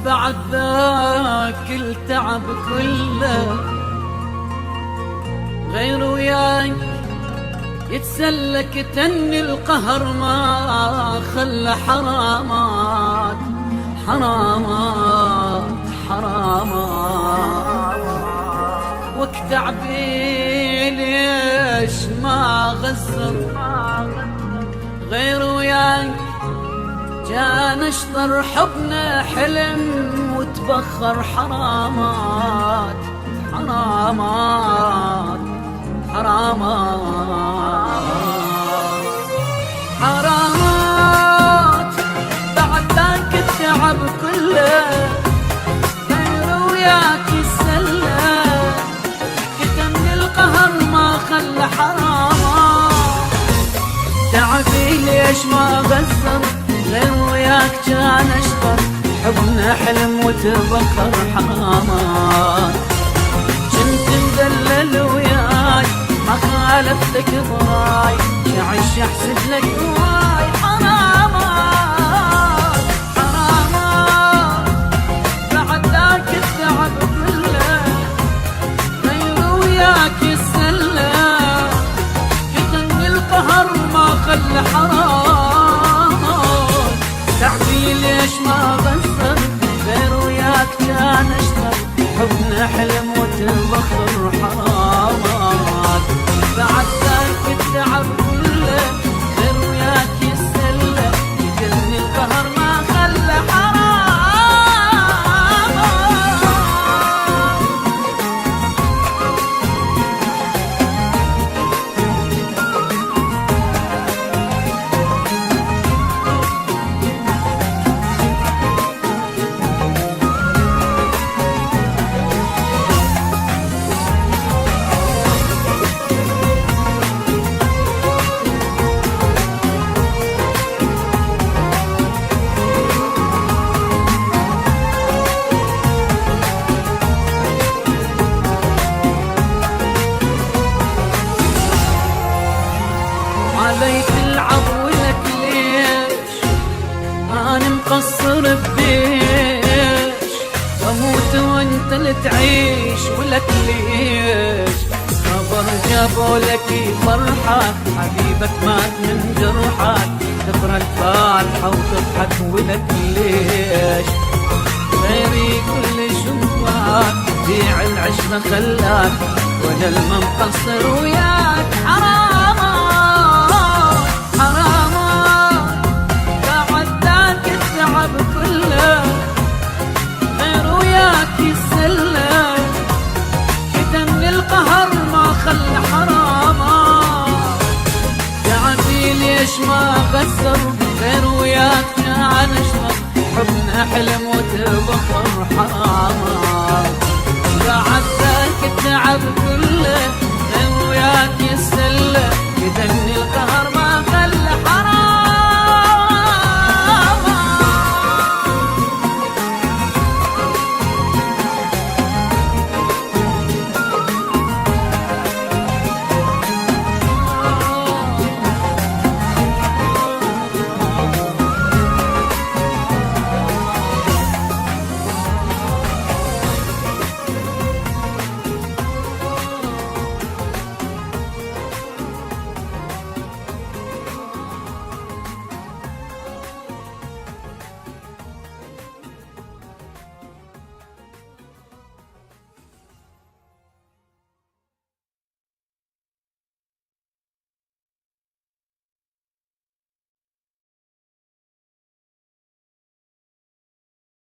بعد ذاك التعب كله غير وياك يتسلك تن القهر ما خلى حرامات حرامات حرامات وقت عبي ليش ما غزر غير وياك جا نشطر حبنا حلم وتبخر حرامات حرامات حرامات حرامات بعد ذاك التعب كله غير وياك السلة كتم القهر ما خلى حرامات تعبي ليش ما غزر غير وياك جان اشطر حبنا حلم وتبخر حرامات كنت مدلل وياي ما خالفتك براي شعش احسد لك هواي حرامات حرامات بعد ذاك التعب كله غير وياك السلة كتن القهر ما خلى حرامات تعبي ليش ما غزر غير وياك كان اشتر حبنا حلم وتبخر حرامات بعد ذاك التعب كله غير وياك السلة يجني القهر ما خلى علي تلعب ولك ليش انا مقصر بديش واموت وانت اللي تعيش ولك ليش خبر جابوا لك فرحة حبيبك مات من جرحك تقرا الفاتحة وتضحك ولك ليش غيري كل شوفك بيع العشرة خلاك وانا المقصر وياك حرامات حرامات بعد ذاك التعب كله غير وياك السلة كتم القهر ما خلى حرامات تعبي ليش ما غسر غير وياك كان اشرب حبنا حلم وتبخر حرامات بعد ذاك التعب كله غير وياك السلة كتم القهر